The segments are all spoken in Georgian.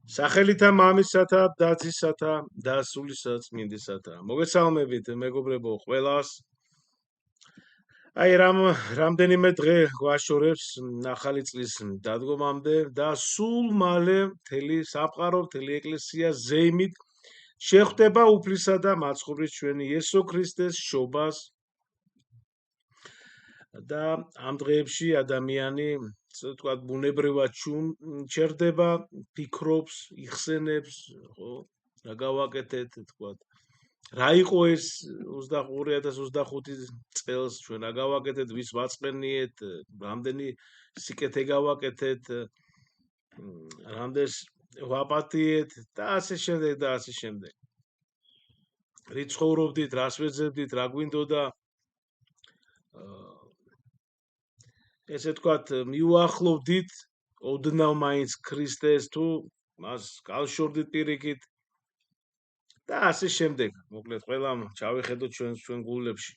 სახელითა მამისათა და ძისათა და სულისა წმინდისათა. მოგესალმებით მეგობრებო ყველას. აი რამდენიმე დღე გვაშორებს ახალი წლის დადგომამდე და სულ მალე მთელი სამყარო, მთელი ეკლესია ზეიმით შეხვდება უფლისა და მაცხოვრის ჩვენი იესო ქრისტეს შობას და ამ დღეებში ადამიანი ვთქვათ, ბუნებრივად ჩერდება, ფიქრობს, იხსენებს, ხო? რა გავაკეთეთ, ვთქვათ. რა იყო ეს 2025 წელს ჩვენ რა გავაკეთეთ, ვის ვაწყენიეთ, რამდენი სიკეთე გავაკეთეთ, რამდენს ვაპატიეთ და ასე შემდეგ და ასე შემდეგ. რით ცხოვრობდით, რას ვეძებდით, რა გვინდოდა ესე თქვათ, მიუახლოვდით ოდნავ მაინც ქრისტეს თუ მას გავშორდით პირიქით და ასე შემდეგ. მოკლედ, ყველამ ჩავიხედოთ ჩვენ გულებში.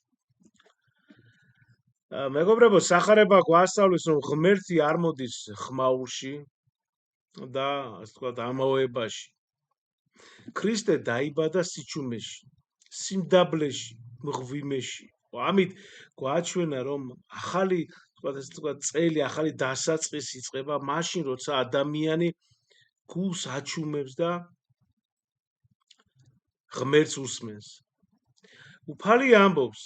მეგობრებო, სახარება გვასწავლის, რომ ღმერთი არ მოდის ხმაურში და ასე თქვათ, ამაოებაში. ქრისტე დაიბადა სიჩუმეში, სიმდაბლეში, მღვიმეში. ამით გვაჩვენა, რომ ახალი წელი, ახალი დასაწყისი იწყება მაშინ, როცა ადამიანი გულს აჩუმებს და ღმერთს უსმენს. უფალი ამბობს,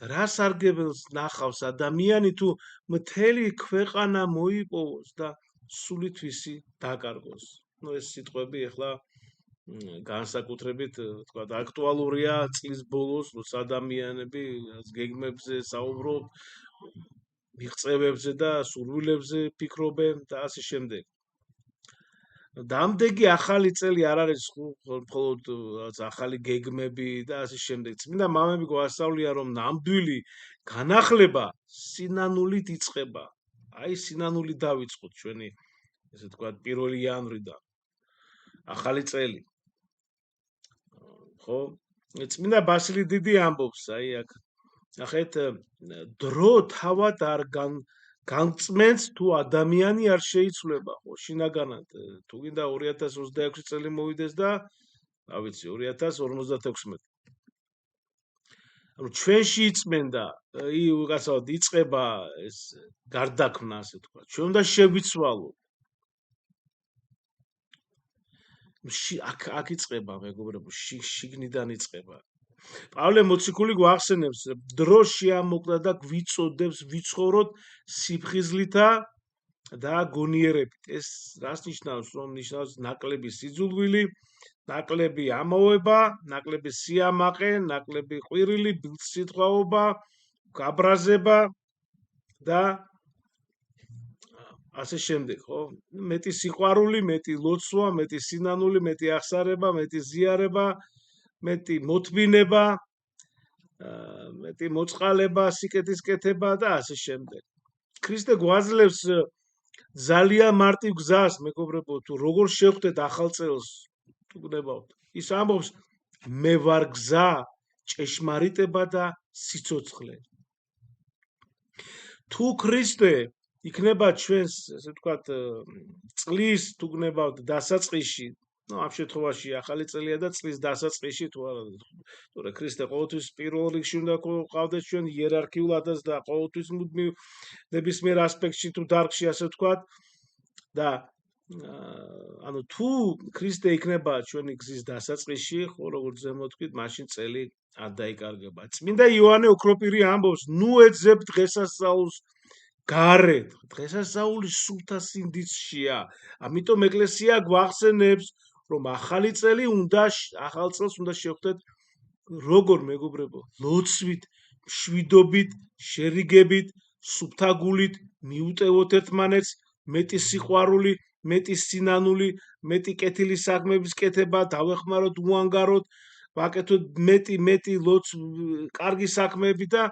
რა სარგებელს ნახავს ადამიანი თუ მთელი ქვეყანა მოიპოვოს და სულითვისი დაკარგოს. ეს სიტყვები ახლა განსაკუთრებით თქვა აქტუალურია წლის ბოლოს, როცა ადამიანები გეგმებზე საუბრობ, მიღწევებზე და სურვილებზე ფიქრობენ და ასე შემდეგ. დამდეგი ახალი წელი არ არის მხოლოდ ახალი გეგმები და ასე შემდეგ. წმინდა მამები გვასწავლიან, რომ ნამდვილი განახლება სინანულით იწყება. აი სინანული დავიწყოთ ჩვენი, ესე ვთქვათ, 1 იანვრიდან. ახალი წელი. ხო? წმინდა ბასილი დიდი ამბობს, აი აქ. ნახეთ, დრო თავად არ განწმენს თუ ადამიანი არ შეიცვლება, ხო, შინაგანად. თუ გინდა 2026 წელი მოვიდეს და რა ვიცი, 2056. ანუ ჩვენში იწმენდა, უკაცრავად იწყება ეს გარდაქმნა, ასე თქვა. ჩვენ უნდა შევიცვალოთ. აქ იწყება, მეგობრებო, შიგნიდან იწყება. პავლე მოციქული გვახსენებს, დრო შეამოკლა და გვიწოდებს ვიცხოვროთ სიფხიზლითა და გონიერებით. ეს რას ნიშნავს? რომ ნიშნავს ნაკლები სიძულვილი, ნაკლები ამაოება, ნაკლები სიამაყე, ნაკლები ყვირილი, ბილწსიტყვაობა, გაბრაზება და ასე შემდეგ, ხო? მეტი სიყვარული, მეტი ლოცვა, მეტი სინანული, მეტი აღსარება, მეტი ზიარება, მეტი მოთმინება, მეტი მოწყალება, სიკეთის კეთება და ასე შემდეგ. ქრისტე გვაძლევს ძალიან მარტივ გზას, მეგობრებო, თუ როგორ შევხვდეთ ახალ წელს, თუ გნებავთ. ის ამბობს, მე ვარ გზა, ჭეშმარიტება და სიცოცხლე. თუ ქრისტე იქნება ჩვენს, ესე ვთქვათ, წლის თუ გნებავთ დასაწყისში, ამ შემთხვევაში ახალი წელია და წლის დასაწყისში თუ არა, თორე ქრისტე ყოველთვის პირველ რიგში უნდა ყავდეს ჩვენ იერარქიულადაც და ყოველთვის მუდმივ ნებისმიერ ასპექტში თუ დარგში, ასე ვთქვათ, და ანუ თუ ქრისტე იქნება ჩვენი გზის დასაწყისში, ხო, როგორც ზემოთქვით, მაშინ წელი არ დაიკარგება. წმინდა იოანე ოქროპირი ამბობს, ნუ ეძებ დღესასწაულს გარეთ. დღესასწაული სულთა სინდისშია. ამიტომ ეკლესია გვახსენებს, რომ ახალი წელი ახალ წელს უნდა შევხვდეთ როგორ, მეგობრებო, ლოცვით, მშვიდობით, შერიგებით, სუფთა გულით, მიუტევოთ ერთმანეთს, მეტი სიყვარული, მეტი სინანული, მეტი კეთილი საქმების კეთება, დავეხმაროთ, უანგაროთ, ვაკეთოთ მეტი კარგი საქმეები და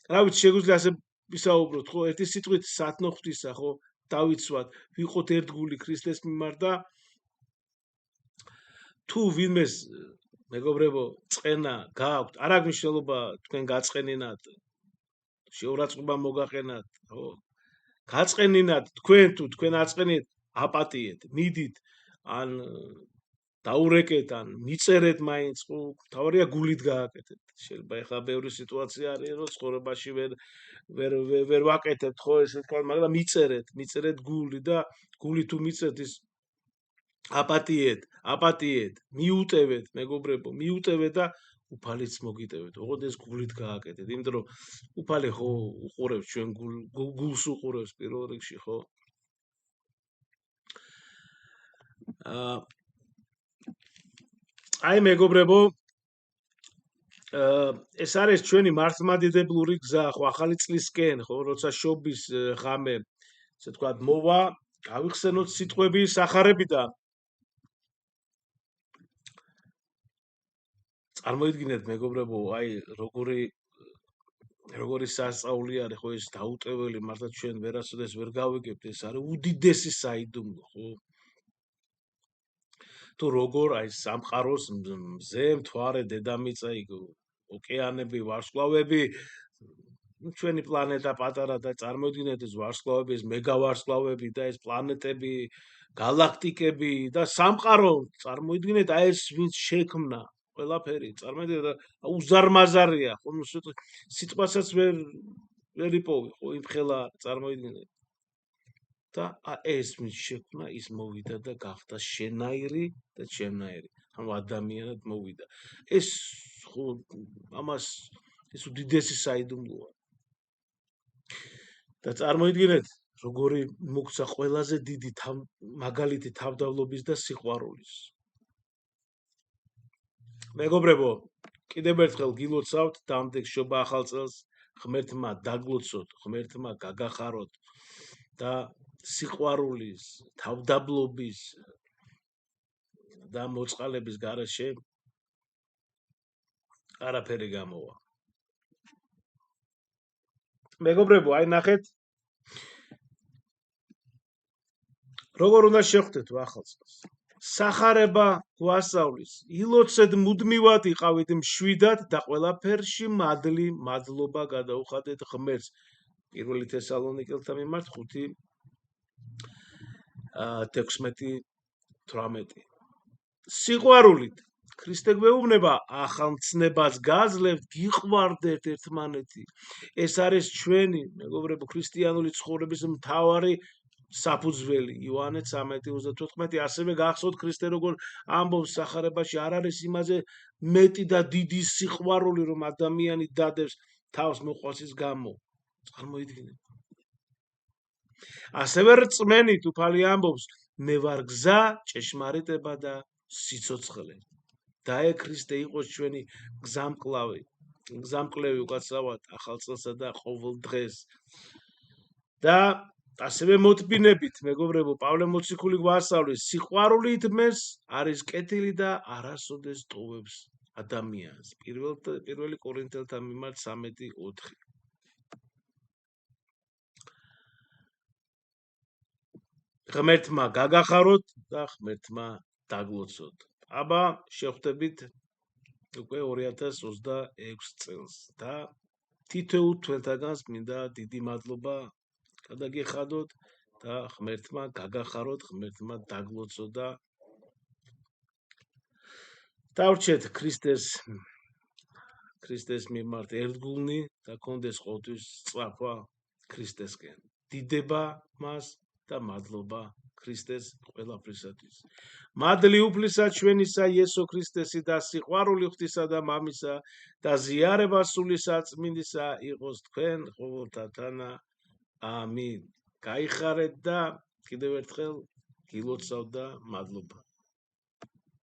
რა ვიცი, შეგვიძლია ასე ვისაუბროთ, ხო, ერთი სიტყვით სათნო ღვთისა, ხო, დავიცვათ, ვიყოთ ერთგული ქრისტეს მიმართ და თუ ვინმეს, მეგობრებო, წყენა გააქვთ, არ აქვს მნიშვნელობა თქვენ გაწყენინათ, შეურაცხყოფა მოგაყენათ, ხო? გაწყენინათ თქვენ თუ თქვენ აწყენით, აპატიეთ, მიდით, ან დაურეკეთ, ან მიწერეთ მაინც, თავარია გულით გააკეთეთ. შეიძლება ეხლა ბევრი სიტუაცია არის, რომ ცხოვრებაში ვერ ვაკეთებთ ხო ესე თქვა, მაგრამ მიწერეთ გული და გული თუ მიწერთ ის აპატიეთ, მიუტევეთ, მეგობრებო, მიუტევეთ და უფალიც მოგიტევეთ. ოღონდ ეს გულით გააკეთეთ, იმიტომ რომ უფალი ხო უყურებს ჩვენ გულს უყურებს პირველ რიგში, ხო? აი მეგობრებო, ეს არის ჩვენი მართლმადიდებლური გზა, ხო, ახალი წლისკენ, ხო, როცა შობის ღამე, ესე ვთქვათ, მოვა, გავიხსენოთ სიტყვები სახარებიდან. წარმოიდგინეთ მეგობრებო, აი როგორი სასწაული არის, ხო, ეს დაუტეველი, მართლა ჩვენ ვერასოდეს ვერ გავიგებთ, ეს არის უდიდესი საიდუმლო, ხო? თუ როგორ აი სამყაროს მზე, მთვარე, დედამიწა, ოკეანები, ვარსკვლავები, ჩვენი პლანეტა პატარა და წარმოიდგინეთ ეს ვარსკვლავები, ეს მეგავარსკვლავები და ეს პლანეტები, galaktikები და სამყარო, წარმოიდგინეთ აი ეს ვინც შექმნა ყველაფერი, წარმოიდგინეთ უზარმაზარია, ხო, სიტყვასაც ვერ იპოვი, ხო, იმ ხელა წარმოიდგინეთ. და ეს ვინც შექმნა, ის მოვიდა და გახდა შენაირი და ჩემნაირი. ანუ ადამიანად მოვიდა. ეს ხო ამას ეს უდიდესი საიდუმლოა. და წარმოიდგინეთ, როგორი მოგცა ყველაზე დიდი მაგალითი თავდავლობის და სიყვარულის. მეგობრებო, კიდევ ერთხელ გილოცავთ დამდეგ შობა ახალ წელს, ღმერთმა დაგლოცოთ, ღმერთმა გაგახაროთ და სიყვარულის, თავდაბლობის და მოწყალების გარეშე არაფერი გამოვა. მეგობრებო, აი ნახეთ, როგორ უნდა შევხვდეთ ახალ წელს. სახარება გვასწავლის, ილოცეთ მუდმივად იყავით მშვიდად და ყველაფერში მადლობა გადაუხადეთ ღმერთს. 1 თესალონიკელთა მიმართ 5:16-18. სიყვარულით ქრისტე გვეუბნება, ახალ მცნებას გააძლევთ, გიყვარდეთ ერთმანეთი. ეს არის ჩვენი, მეგობრებო, ქრისტიანული ცხოვრების მთავარი საფუძველი. იოანე 13:34. ასევე გახსოვთ ქრისტე როგორ ამბობს სახარებაში, არ არის იმაზე მეტი და დიდი სიყვარული, რომ ადამიანი დადებს თავს მოყვასის გამო. წარმოიდგინეთ. ასევე რწმენით უფალი ამბობს, მე ვარ გზა, ჭეშმარიტება და სიცოცხლე. დაე ქრისტე იყოს ჩვენი გზამკვლევი უკაცრავად ახალ წელსა და ყოველ დღეს. და ასევე მოტბინებით, მეგობრებო, პავლე მოციქული გვასწავლის, სიყვარულით მეს არის კეთილი და არასოდეს ტოვებს ადამიანს. 1 კორინთელთა მიმართ 13:4. ღმერთმა გაგახაროთ და ღმერთმა დაგლოცოთ. აბა შევხვდებით უკვე 2026 წელს და თითოეულ თქვენთაგანს მინდა დიდი მადლობა გადაგიხადოთ და ღმერთმა გაგახაროთ, ღმერთმა დაგლოცოთ და დავრჩეთ ქრისტეს მიმართ ერთგულნი და კონდეს ყოველთვის სწრაფვა ქრისტესკენ. დიდება მას და მადლობა ქრისტეს ყველაფრისათვის. მადლი უფლისა ჩვენისა იესო ქრისტესი და სიყვარული ღვთისა და მამისა და ზიარება სული საწმინდისა იყოს თქვენ ყოველთა თანა. ამინ. გაიხარეთ და კიდევ ერთხელ გილოცავთ და მადლობა.